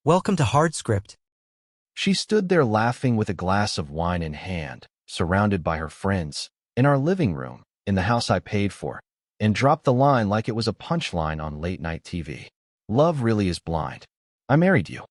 Welcome to Hard Script. She stood there laughing with a glass of wine in hand, surrounded by her friends, in our living room, in the house I paid for, and dropped the line like it was a punchline on late-night TV. Love really is blind. I married you.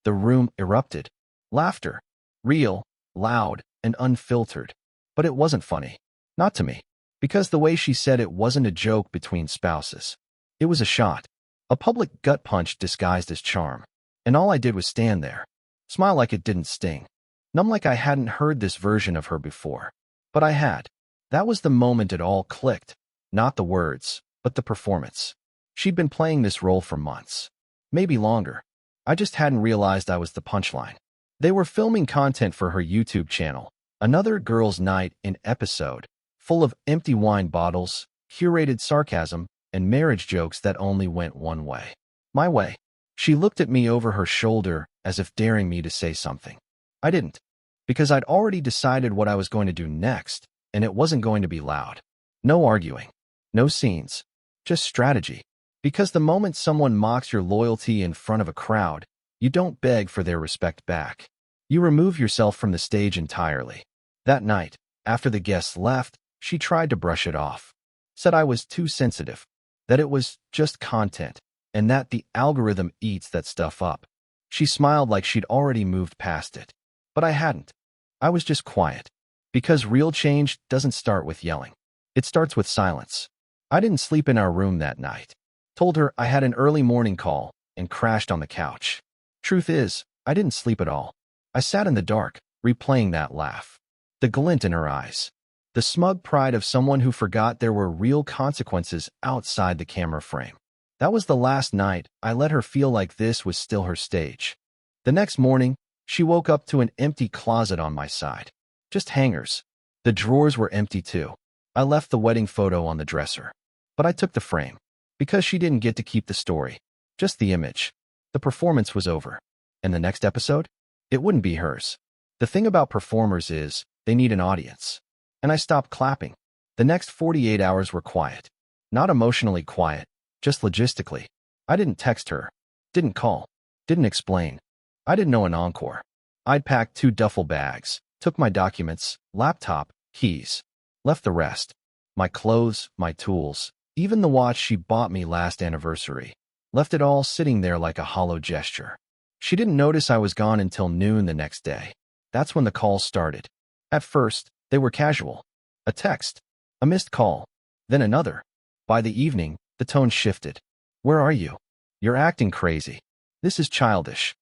The room erupted. Laughter. Real, loud, and unfiltered. But it wasn't funny. Not to me. Because the way she said it wasn't a joke between spouses. It was a shot. A public gut punch disguised as charm. And all I did was stand there. Smile like it didn't sting. Numb like I hadn't heard this version of her before. But I had. That was the moment it all clicked. Not the words, but the performance. She'd been playing this role for months. Maybe longer. I just hadn't realized I was the punchline. They were filming content for her YouTube channel, Another Girl's Night in episode, full of empty wine bottles, curated sarcasm, and marriage jokes that only went one way. My way. She looked at me over her shoulder as if daring me to say something. I didn't, because I'd already decided what I was going to do next, and it wasn't going to be loud. No arguing. No scenes. Just strategy. Because the moment someone mocks your loyalty in front of a crowd, you don't beg for their respect back. You remove yourself from the stage entirely. That night, after the guests left, she tried to brush it off. Said I was too sensitive. That it was just content, and that the algorithm eats that stuff up. She smiled like she'd already moved past it. But I hadn't. I was just quiet. Because real change doesn't start with yelling. It starts with silence. I didn't sleep in our room that night. Told her I had an early morning call and crashed on the couch. Truth is, I didn't sleep at all. I sat in the dark, replaying that laugh. The glint in her eyes. The smug pride of someone who forgot there were real consequences outside the camera frame. That was the last night I let her feel like this was still her stage. The next morning, she woke up to an empty closet on my side. Just hangers. The drawers were empty too. I left the wedding photo on the dresser. But I took the frame. Because she didn't get to keep the story. Just the image. The performance was over. And the next episode? It wouldn't be hers. The thing about performers is, they need an audience. And I stopped clapping. The next 48 hours were quiet. Not emotionally quiet, just logistically. I didn't text her. Didn't call. Didn't explain. I didn't know an encore. I'd packed 2 duffel bags, took my documents, laptop, keys. Left the rest. My clothes, my tools, even the watch she bought me last anniversary. Left it all sitting there like a hollow gesture. She didn't notice I was gone until noon the next day. That's when the calls started. At first, they were casual. A text. A missed call. Then another. By the evening, the tone shifted. Where are you? You're acting crazy. This is childish.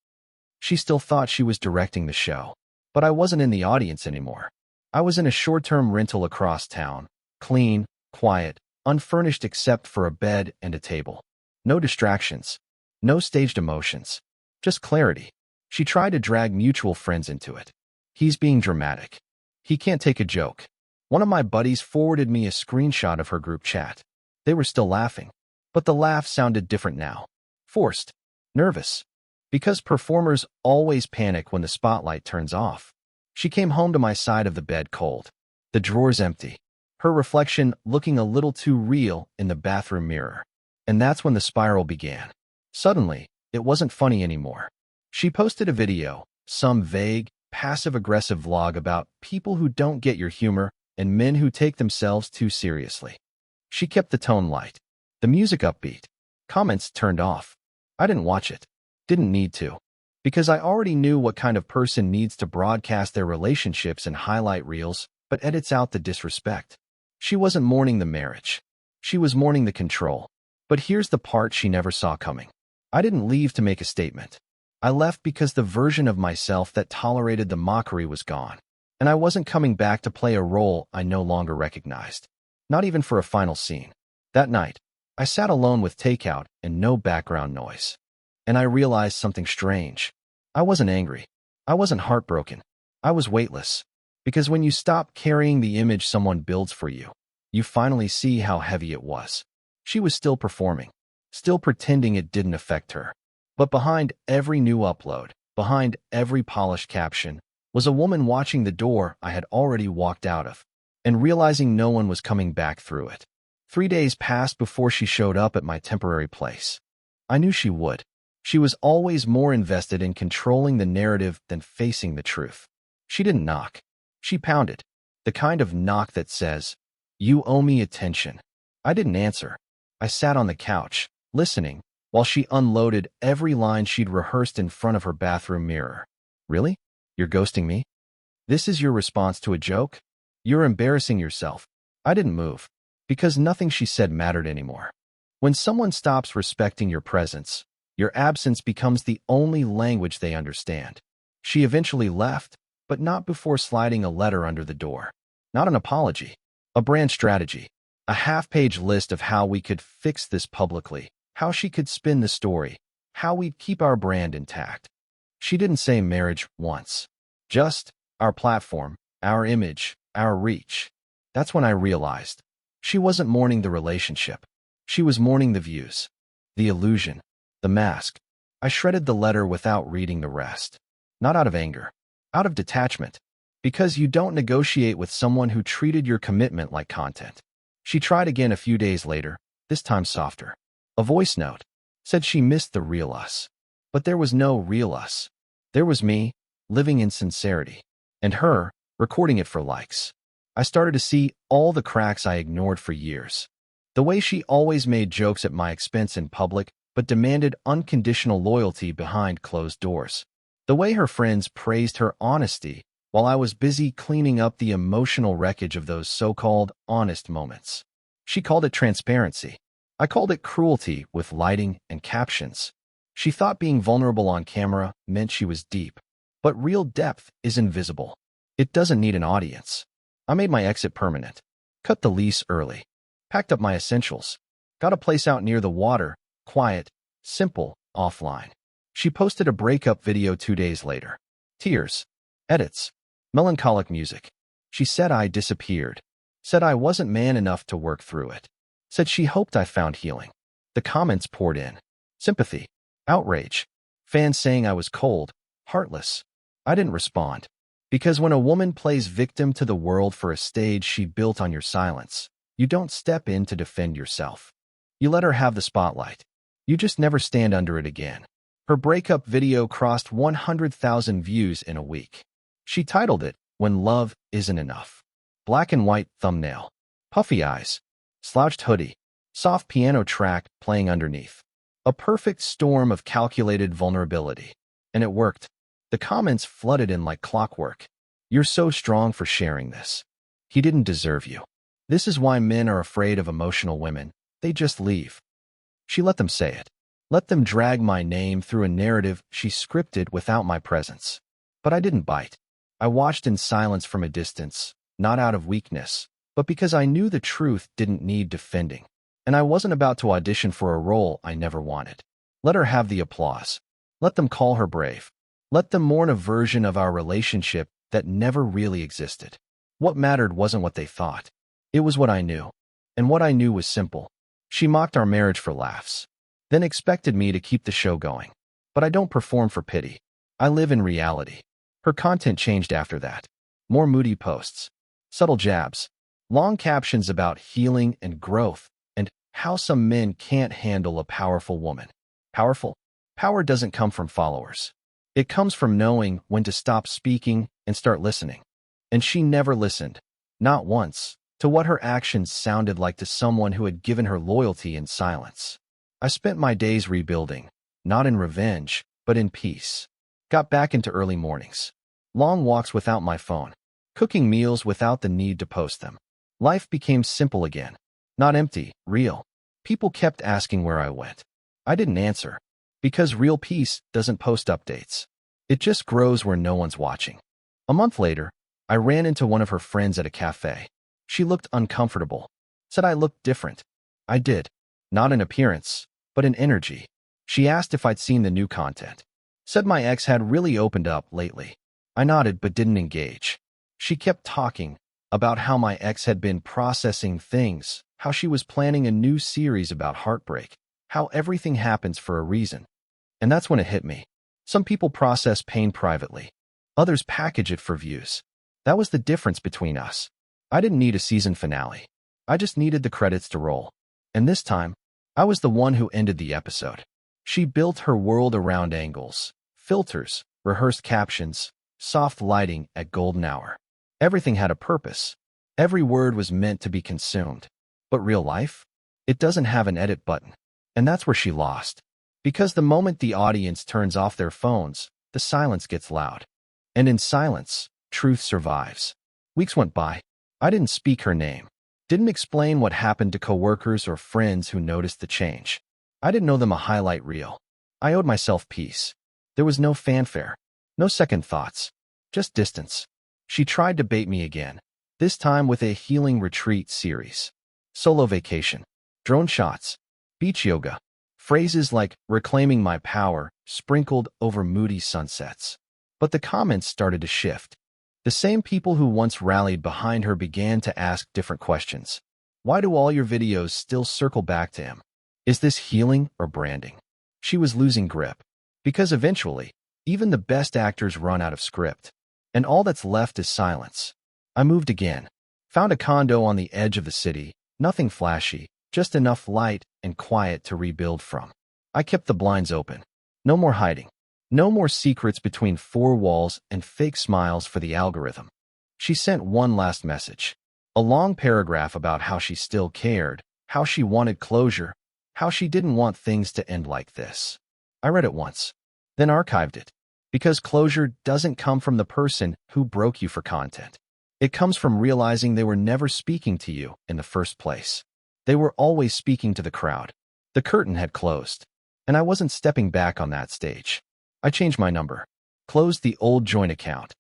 She still thought she was directing the show. But I wasn't in the audience anymore. I was in a short-term rental across town. Clean, quiet, unfurnished except for a bed and a table. No distractions. No staged emotions. Just clarity. She tried to drag mutual friends into it. He's being dramatic. He can't take a joke. One of my buddies forwarded me a screenshot of her group chat. They were still laughing. But the laugh sounded different now. Forced. Nervous. Because performers always panic when the spotlight turns off. She came home to my side of the bed cold. The drawers empty. Her reflection looking a little too real in the bathroom mirror. And that's when the spiral began. Suddenly, it wasn't funny anymore. She posted a video, some vague, passive-aggressive vlog about people who don't get your humor and men who take themselves too seriously. She kept the tone light. The music upbeat. Comments turned off. I didn't watch it. Didn't need to. Because I already knew what kind of person needs to broadcast their relationships in highlight reels, but edits out the disrespect. She wasn't mourning the marriage. She was mourning the control. But here's the part she never saw coming. I didn't leave to make a statement. I left because the version of myself that tolerated the mockery was gone. And I wasn't coming back to play a role I no longer recognized. Not even for a final scene. That night, I sat alone with takeout and no background noise. And I realized something strange. I wasn't angry. I wasn't heartbroken. I was weightless. Because when you stop carrying the image someone builds for you, you finally see how heavy it was. She was still performing. Still pretending it didn't affect her. But behind every new upload, behind every polished caption, was a woman watching the door I had already walked out of, and realizing no one was coming back through it. 3 days passed before she showed up at my temporary place. I knew she would. She was always more invested in controlling the narrative than facing the truth. She didn't knock. She pounded. The kind of knock that says, "You owe me attention." I didn't answer. I sat on the couch, listening, while she unloaded every line she'd rehearsed in front of her bathroom mirror. "Really? You're ghosting me? This is your response to a joke? You're embarrassing yourself." I didn't move, because nothing she said mattered anymore. When someone stops respecting your presence, your absence becomes the only language they understand. She eventually left, but not before sliding a letter under the door. Not an apology, a brand strategy, a half-page list of how we could fix this publicly, how she could spin the story, how we'd keep our brand intact. She didn't say marriage once, just our platform, our image, our reach. That's when I realized she wasn't mourning the relationship. She was mourning the views, the illusion, the mask. I shredded the letter without reading the rest. Not out of anger, out of detachment. Because you don't negotiate with someone who treated your commitment like content. She tried again a few days later, this time softer. A voice note said she missed the real us. But there was no real us. There was me, living in sincerity, and her, recording it for likes. I started to see all the cracks I ignored for years. The way she always made jokes at my expense in public, but demanded unconditional loyalty behind closed doors. The way her friends praised her honesty while I was busy cleaning up the emotional wreckage of those so-called honest moments. She called it transparency. I called it cruelty with lighting and captions. She thought being vulnerable on camera meant she was deep. But real depth is invisible. It doesn't need an audience. I made my exit permanent. Cut the lease early. Packed up my essentials. Got a place out near the water, quiet, simple, offline. She posted a breakup video 2 days later. Tears. Edits. Melancholic music. She said I disappeared. Said I wasn't man enough to work through it. Said she hoped I found healing. The comments poured in. Sympathy. Outrage. Fans saying I was cold, heartless. I didn't respond. Because when a woman plays victim to the world for a stage she built on your silence, you don't step in to defend yourself. You let her have the spotlight. You just never stand under it again. Her breakup video crossed 100,000 views in a week. She titled it, "When Love Isn't Enough." Black and white thumbnail. Puffy eyes. Slouched hoodie. Soft piano track playing underneath. A perfect storm of calculated vulnerability. And it worked. The comments flooded in like clockwork. "You're so strong for sharing this. He didn't deserve you." This is why men are afraid of emotional women. They just leave. She let them say it. Let them drag my name through a narrative she scripted without my presence. But I didn't bite. I watched in silence from a distance, not out of weakness, but because I knew the truth didn't need defending. And I wasn't about to audition for a role I never wanted. Let her have the applause. Let them call her brave. Let them mourn a version of our relationship that never really existed. What mattered wasn't what they thought. It was what I knew. And what I knew was simple. She mocked our marriage for laughs, then expected me to keep the show going. But I don't perform for pity. I live in reality. Her content changed after that. More moody posts, subtle jabs, long captions about healing and growth, and how some men can't handle a powerful woman. Powerful? Power doesn't come from followers. It comes from knowing when to stop speaking and start listening. And she never listened, not once, to what her actions sounded like to someone who had given her loyalty in silence. I spent my days rebuilding, not in revenge, but in peace. Got back into early mornings. Long walks without my phone. Cooking meals without the need to post them. Life became simple again. Not empty, real. People kept asking where I went. I didn't answer. Because real peace doesn't post updates. It just grows where no one's watching. A month later, I ran into one of her friends at a cafe. She looked uncomfortable. Said I looked different. I did. Not in appearance, but in energy. She asked if I'd seen the new content. Said my ex had really opened up lately. I nodded but didn't engage. She kept talking about how my ex had been processing things, how she was planning a new series about heartbreak, how everything happens for a reason. And that's when it hit me. Some people process pain privately. Others package it for views. That was the difference between us. I didn't need a season finale. I just needed the credits to roll. And this time, I was the one who ended the episode. She built her world around angles, filters, rehearsed captions, soft lighting at golden hour. Everything had a purpose. Every word was meant to be consumed. But real life? It doesn't have an edit button. And that's where she lost. Because the moment the audience turns off their phones, the silence gets loud. And in silence, truth survives. Weeks went by. I didn't speak her name. Didn't explain what happened to coworkers or friends who noticed the change. I didn't know them a highlight reel. I owed myself peace. There was no fanfare. No second thoughts. Just distance. She tried to bait me again. This time with a healing retreat series. Solo vacation. Drone shots. Beach yoga. Phrases like reclaiming my power sprinkled over moody sunsets. But the comments started to shift. The same people who once rallied behind her began to ask different questions. Why do all your videos still circle back to him? Is this healing or branding? She was losing grip. Because eventually, even the best actors run out of script. And all that's left is silence. I moved again. Found a condo on the edge of the city. Nothing flashy, just enough light and quiet to rebuild from. I kept the blinds open. No more hiding. No more secrets between four walls and fake smiles for the algorithm. She sent one last message. A long paragraph about how she still cared, how she wanted closure, how she didn't want things to end like this. I read it once, then archived it. Because closure doesn't come from the person who broke you for content. It comes from realizing they were never speaking to you in the first place. They were always speaking to the crowd. The curtain had closed, and I wasn't stepping back on that stage. I changed my number, closed the old joint account,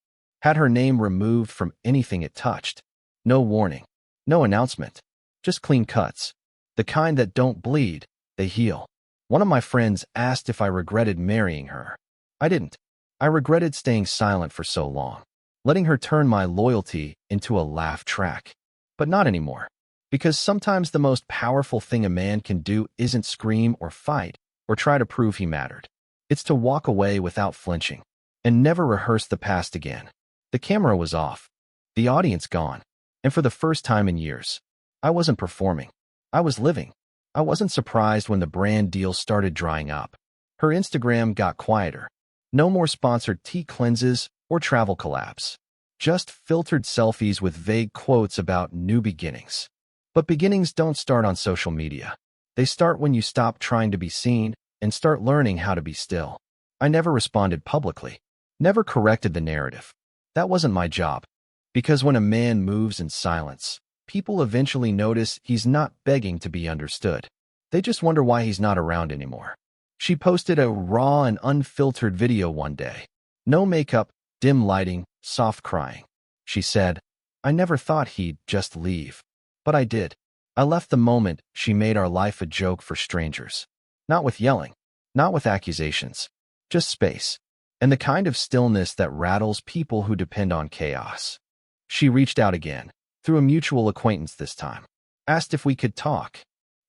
had her name removed from anything it touched. No warning, no announcement, just clean cuts. The kind that don't bleed, they heal. One of my friends asked if I regretted marrying her. I didn't. I regretted staying silent for so long, letting her turn my loyalty into a laugh track. But not anymore. Because sometimes the most powerful thing a man can do isn't scream or fight or try to prove he mattered. It's to walk away without flinching and never rehearse the past again. The camera was off, the audience gone, and for the first time in years, I wasn't performing. I was living. I wasn't surprised when the brand deal started drying up. Her Instagram got quieter. No more sponsored tea cleanses or travel collabs. Just filtered selfies with vague quotes about new beginnings. But beginnings don't start on social media. They start when you stop trying to be seen and start learning how to be still. I never responded publicly, never corrected the narrative. That wasn't my job. Because when a man moves in silence, people eventually notice he's not begging to be understood. They just wonder why he's not around anymore. She posted a raw and unfiltered video one day. No makeup, dim lighting, soft crying. She said, I never thought he'd just leave. But I did. I left the moment she made our life a joke for strangers. Not with yelling, not with accusations, just space, and the kind of stillness that rattles people who depend on chaos. She reached out again, through a mutual acquaintance this time, asked if we could talk,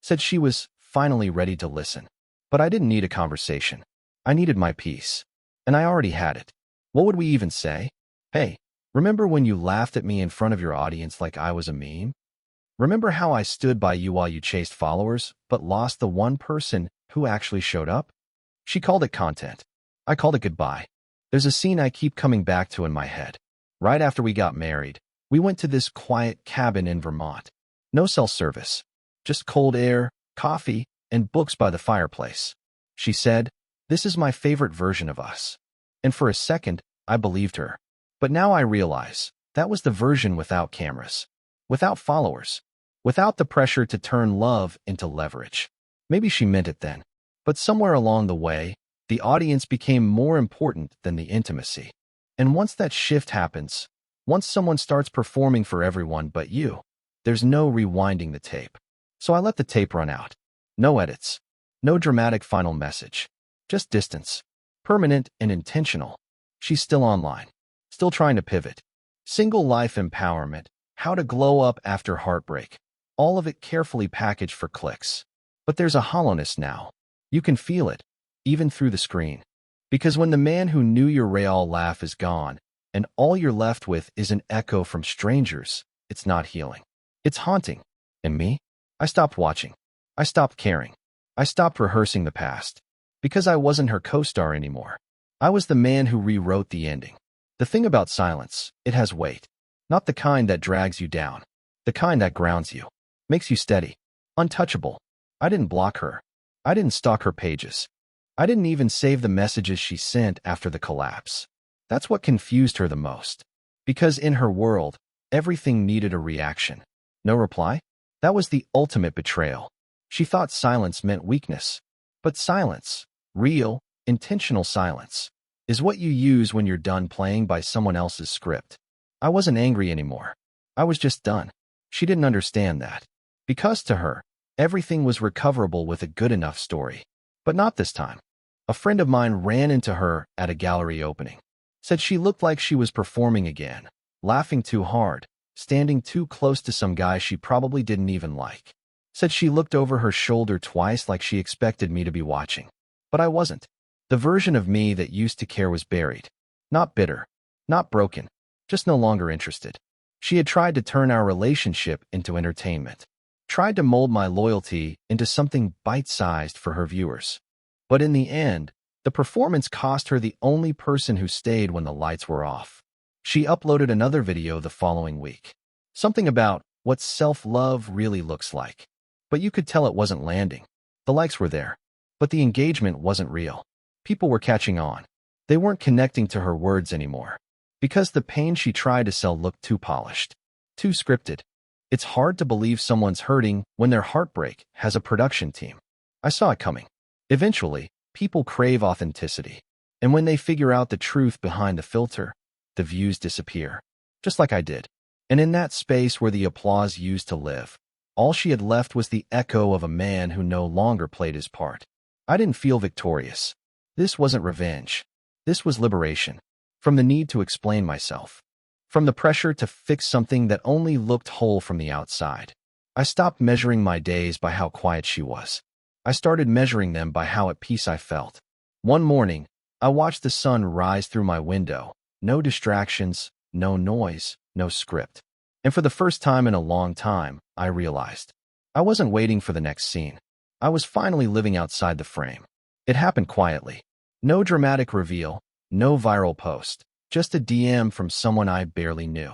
said she was finally ready to listen. But I didn't need a conversation. I needed my peace, and I already had it. What would we even say? Hey, remember when you laughed at me in front of your audience like I was a meme? Remember how I stood by you while you chased followers, but lost the one person who actually showed up? She called it content. I called it goodbye. There's a scene I keep coming back to in my head. Right after we got married, we went to this quiet cabin in Vermont. No cell service. Just cold air, coffee, and books by the fireplace. She said, this is my favorite version of us. And for a second, I believed her. But now I realize that was the version without cameras, without followers, without the pressure to turn love into leverage. Maybe she meant it then. But somewhere along the way, the audience became more important than the intimacy. And once that shift happens, once someone starts performing for everyone but you, there's no rewinding the tape. So I let the tape run out. No edits. No dramatic final message. Just distance. Permanent and intentional. She's still online. Still trying to pivot. Single life empowerment. How to glow up after heartbreak. All of it carefully packaged for clicks. But there's a hollowness now. You can feel it, even through the screen. Because when the man who knew your real laugh is gone, and all you're left with is an echo from strangers, it's not healing. It's haunting. And me? I stopped watching. I stopped caring. I stopped rehearsing the past. Because I wasn't her co-star anymore. I was the man who rewrote the ending. The thing about silence, it has weight. Not the kind that drags you down. The kind that grounds you. Makes you steady. Untouchable. I didn't block her. I didn't stalk her pages. I didn't even save the messages she sent after the collapse. That's what confused her the most. Because in her world, everything needed a reaction. No reply? That was the ultimate betrayal. She thought silence meant weakness. But silence, real, intentional silence, is what you use when you're done playing by someone else's script. I wasn't angry anymore. I was just done. She didn't understand that. Because to her, everything was recoverable with a good enough story. But not this time. A friend of mine ran into her at a gallery opening. Said she looked like she was performing again, laughing too hard, standing too close to some guy she probably didn't even like. Said she looked over her shoulder twice like she expected me to be watching. But I wasn't. The version of me that used to care was buried. Not bitter. Not broken. Just no longer interested. She had tried to turn our relationship into entertainment. Tried to mold my loyalty into something bite-sized for her viewers. But in the end, the performance cost her the only person who stayed when the lights were off. She uploaded another video the following week. Something about what self-love really looks like. But you could tell it wasn't landing. The likes were there, but the engagement wasn't real. People were catching on. They weren't connecting to her words anymore. Because the pain she tried to sell looked too polished. Too scripted. It's hard to believe someone's hurting when their heartbreak has a production team. I saw it coming. Eventually, people crave authenticity. And when they figure out the truth behind the filter, the views disappear. Just like I did. And in that space where the applause used to live, all she had left was the echo of a man who no longer played his part. I didn't feel victorious. This wasn't revenge. This was liberation. From the need to explain myself. From the pressure to fix something that only looked whole from the outside. I stopped measuring my days by how quiet she was. I started measuring them by how at peace I felt. One morning, I watched the sun rise through my window. No distractions, no noise, no script. And for the first time in a long time, I realized. I wasn't waiting for the next scene. I was finally living outside the frame. It happened quietly. No dramatic reveal, no viral post. Just a DM from someone I barely knew.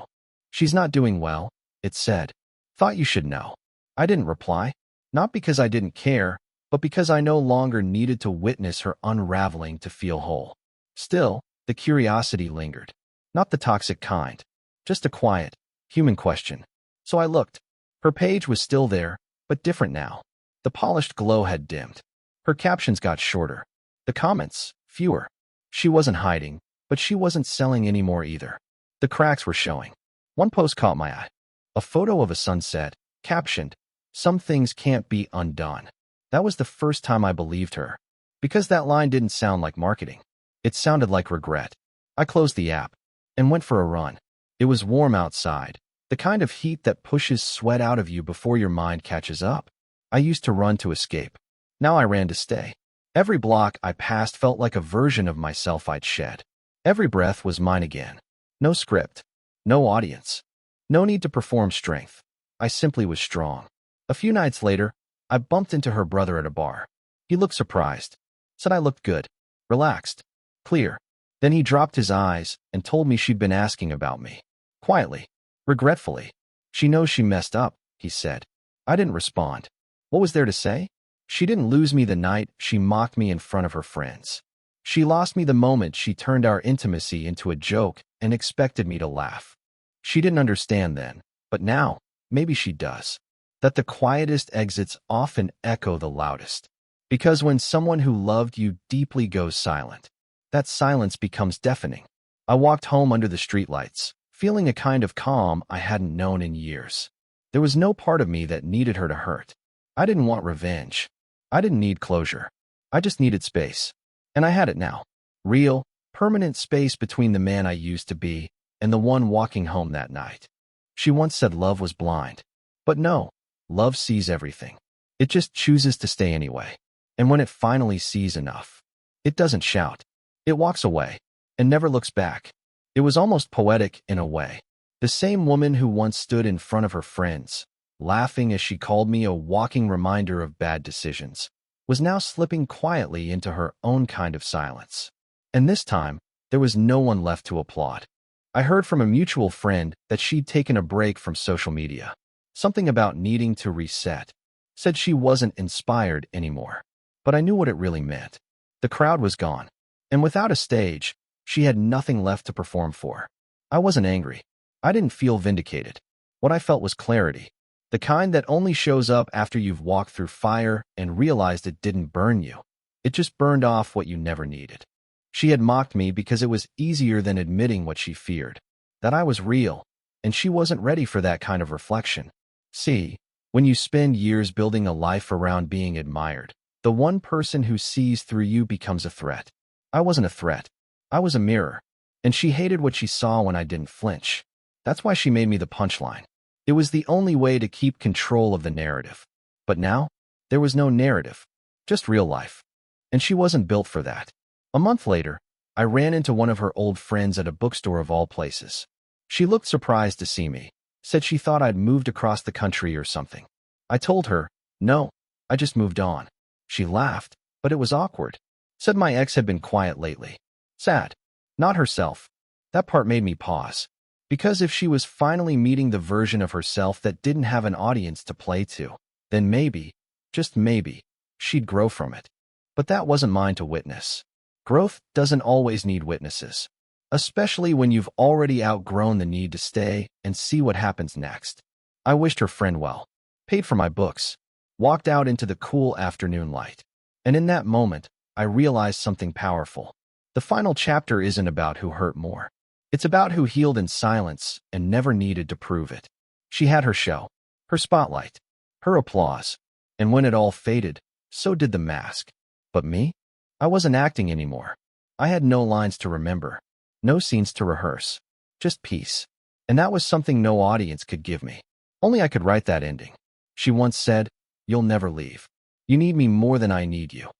She's not doing well, it said. Thought you should know. I didn't reply. Not because I didn't care, but because I no longer needed to witness her unraveling to feel whole. Still, the curiosity lingered. Not the toxic kind. Just a quiet, human question. So I looked. Her page was still there, but different now. The polished glow had dimmed. Her captions got shorter. The comments, fewer. She wasn't hiding, but she wasn't selling anymore either. The cracks were showing. One post caught my eye. A photo of a sunset, captioned, "Some things can't be undone." That was the first time I believed her. Because that line didn't sound like marketing. It sounded like regret. I closed the app and went for a run. It was warm outside, the kind of heat that pushes sweat out of you before your mind catches up. I used to run to escape. Now I ran to stay. Every block I passed felt like a version of myself I'd shed. Every breath was mine again. No script. No audience. No need to perform strength. I simply was strong. A few nights later, I bumped into her brother at a bar. He looked surprised. Said I looked good. Relaxed. Clear. Then he dropped his eyes and told me she'd been asking about me. Quietly. Regretfully. She knows she messed up, he said. I didn't respond. What was there to say? She didn't lose me the night she mocked me in front of her friends. She lost me the moment she turned our intimacy into a joke and expected me to laugh. She didn't understand then, but now, maybe she does. That the quietest exits often echo the loudest. Because when someone who loved you deeply goes silent, that silence becomes deafening. I walked home under the streetlights, feeling a kind of calm I hadn't known in years. There was no part of me that needed her to hurt. I didn't want revenge. I didn't need closure. I just needed space. And I had it now. Real, permanent space between the man I used to be and the one walking home that night. She once said love was blind. But no, love sees everything. It just chooses to stay anyway. And when it finally sees enough, it doesn't shout. It walks away and never looks back. It was almost poetic in a way. The same woman who once stood in front of her friends, laughing as she called me a walking reminder of bad decisions. was now slipping quietly into her own kind of silence. And this time, there was no one left to applaud. I heard from a mutual friend that she'd taken a break from social media. Something about needing to reset. Said she wasn't inspired anymore. But I knew what it really meant. The crowd was gone. And without a stage, she had nothing left to perform for. I wasn't angry. I didn't feel vindicated. What I felt was clarity. The kind that only shows up after you've walked through fire and realized it didn't burn you. It just burned off what you never needed. She had mocked me because it was easier than admitting what she feared. That I was real, and she wasn't ready for that kind of reflection. See, when you spend years building a life around being admired, the one person who sees through you becomes a threat. I wasn't a threat. I was a mirror. And she hated what she saw when I didn't flinch. That's why she made me the punchline. It was the only way to keep control of the narrative. But now, there was no narrative. Just real life. And she wasn't built for that. A month later, I ran into one of her old friends at a bookstore of all places. She looked surprised to see me. Said she thought I'd moved across the country or something. I told her, no, I just moved on. She laughed, but it was awkward. Said my ex had been quiet lately. Sad. Not herself. That part made me pause. Because if she was finally meeting the version of herself that didn't have an audience to play to, then maybe, just maybe, she'd grow from it. But that wasn't mine to witness. Growth doesn't always need witnesses, especially when you've already outgrown the need to stay and see what happens next. I wished her friend well, paid for my books, walked out into the cool afternoon light. And in that moment, I realized something powerful. The final chapter isn't about who hurt more. It's about who healed in silence and never needed to prove it. She had her show, her spotlight, her applause. And when it all faded, so did the mask. But me? I wasn't acting anymore. I had no lines to remember, no scenes to rehearse, just peace. And that was something no audience could give me. Only I could write that ending. She once said, "You'll never leave. You need me more than I need you."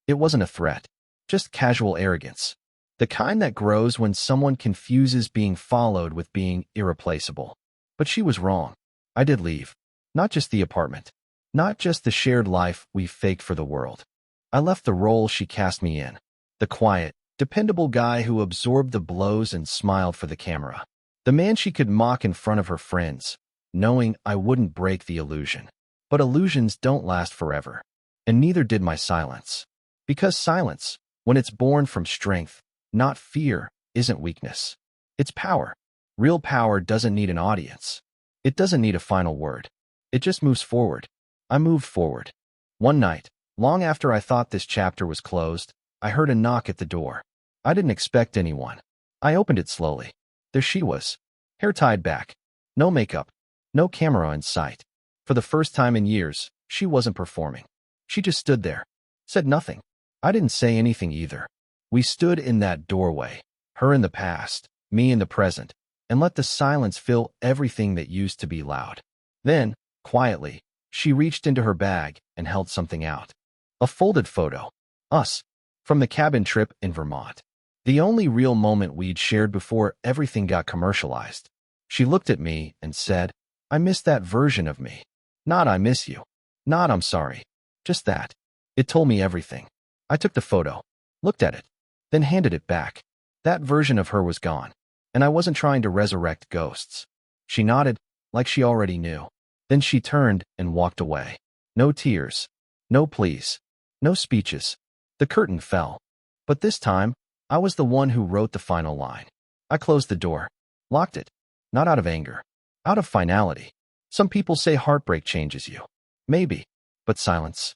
It wasn't a threat, just casual arrogance. The kind that grows when someone confuses being followed with being irreplaceable. But she was wrong. I did leave. Not just the apartment. Not just the shared life we faked for the world. I left the role she cast me in. The quiet, dependable guy who absorbed the blows and smiled for the camera. The man she could mock in front of her friends, knowing I wouldn't break the illusion. But illusions don't last forever. And neither did my silence. Because silence, when it's born from strength, not fear, isn't weakness. It's power. Real power doesn't need an audience. It doesn't need a final word. It just moves forward. I moved forward. One night, long after I thought this chapter was closed, I heard a knock at the door. I didn't expect anyone. I opened it slowly. There she was, hair tied back. No makeup. No camera in sight. For the first time in years, she wasn't performing. She just stood there. Said nothing. I didn't say anything either. We stood in that doorway, her in the past, me in the present, and let the silence fill everything that used to be loud. Then, quietly, she reached into her bag and held something out. A folded photo. Us. From the cabin trip in Vermont. The only real moment we'd shared before everything got commercialized. She looked at me and said, "I miss that version of me. Not I miss you. Not I'm sorry. Just that." It told me everything. I took the photo, looked at it, then handed it back. That version of her was gone, and I wasn't trying to resurrect ghosts. She nodded, like she already knew. Then she turned and walked away. No tears, no pleas, no speeches. The curtain fell. But this time, I was the one who wrote the final line. I closed the door, locked it, not out of anger, out of finality. Some people say heartbreak changes you. Maybe, but silence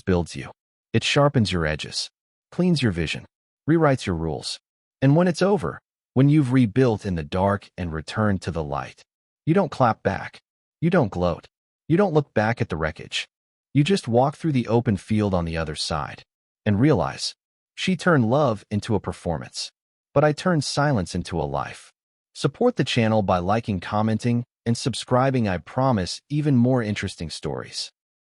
builds you. It sharpens your edges, cleans your vision, rewrites your rules. And when it's over, when you've rebuilt in the dark and returned to the light, you don't clap back. You don't gloat. You don't look back at the wreckage. You just walk through the open field on the other side and realize she turned love into a performance, but I turned silence into a life. Support the channel by liking, commenting, and subscribing. I promise even more interesting stories.